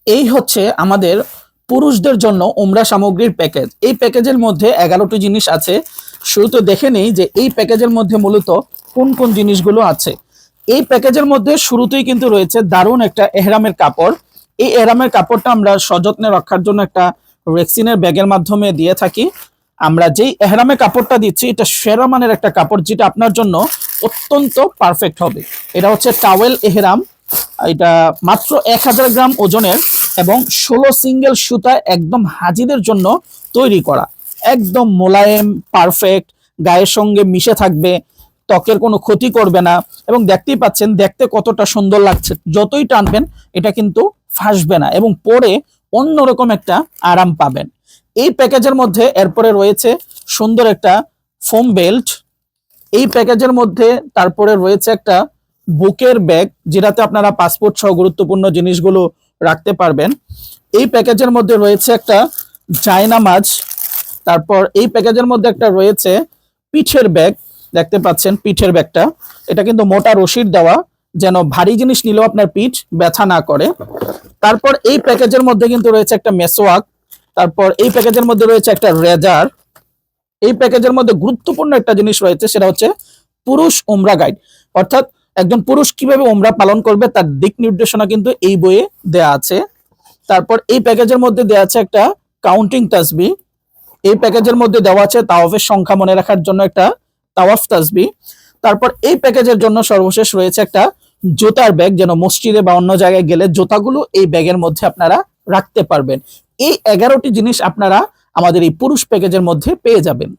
এই হচ্ছে আমাদের পুরুষদের জন্য উমরা সামগ্রীর প্যাকেজ। এই প্যাকেজের মধ্যে 11টি জিনিস আছে। শুরুতে দেখে নেই যে এই প্যাকেজের মধ্যে মূলত কোন কোন জিনিসগুলো আছে। এই প্যাকেজের মধ্যে শুরুতেই কিন্তু রয়েছে দারুণ একটা এহরামের কাপড়। এই এহরামের কাপড়টা আমরা সযত্নে রক্ষার জন্য একটা রেক্সিনের ব্যাগের মাধ্যমে দিয়ে থাকি। আমরা যেই এহরামের কাপড়টা দিচ্ছি এটা সেরা মানের একটা কাপড়, যেটা আপনার জন্য অত্যন্ত পারফেক্ট হবে। এটা হচ্ছে টাওয়েল এহরাম। এটা মাত্র 1000 গ্রাম ওজনের এবং 16 সিঙ্গেল সুতায় একদম হাজিদের জন্য তৈরি করা। একদম মোলায়েম, পারফেক্ট, গায়ের সঙ্গে মিশে থাকবে, ত্বকের কোনো ক্ষতি করবে না এবং দেখতেই পাচ্ছেন দেখতে কতটা সুন্দর লাগছে। যতই টানবেন এটা কিন্তু ফাঁসবে না এবং পরে অন্যরকম একটা আরাম পাবেন। এই প্যাকেজের মধ্যে এরপরে রয়েছে সুন্দর একটা ফোম বেল্ট। এই প্যাকেজের মধ্যে তারপরে রয়েছে একটা বুকের ব্যাগ, যেটাতে আপনারা পাসপোর্ট সহ গুরুত্বপূর্ণ জিনিসগুলো রাখতে পারবেন। এই প্যাকেজের মধ্যে রয়েছে একটা জায়নামাজ। তারপর এই প্যাকেজের মধ্যে একটা রয়েছে পিঠের ব্যাগ। দেখতে পাচ্ছেন পিঠের ব্যাগটা, এটা কিন্তু মোটা রশির দেওয়া, যেন ভারী জিনিস নিলেও আপনার পিঠ ব্যথা না করে। তারপর এই প্যাকেজের মধ্যে কিন্তু রয়েছে একটা মেসোয়াক। তারপর এই প্যাকেজের মধ্যে রয়েছে একটা রেজার। এই প্যাকেজের মধ্যে গুরুত্বপূর্ণ একটা জিনিস রয়েছে, সেটা হচ্ছে পুরুষ উমরা গাইড। অর্থাৎ একজন পুরুষ কিভাবে উমরা পালন করবে তার দিক নির্দেশনা কিন্তু এই বইয়ে দেয়া আছে। তারপর এই প্যাকেজের মধ্যে দেওয়া আছে একটা কাউন্টিং তাসবিহ। এই প্যাকেজের মধ্যে দেওয়া আছে তাওয়াফের সংখ্যা মনে রাখার জন্য একটা তাওয়াফ তাসবিহ। তারপর এই প্যাকেজের জন্য সর্বশেষ রয়েছে একটা জুতার ব্যাগ, যেন মসজিদে বা অন্য জায়গায় গেলে জুতাগুলো এই ব্যাগের মধ্যে আপনারা রাখতে পারবেন। এই 11টি জিনিস আপনারা আমাদের এই পুরুষ প্যাকেজের মধ্যে পেয়ে যাবেন।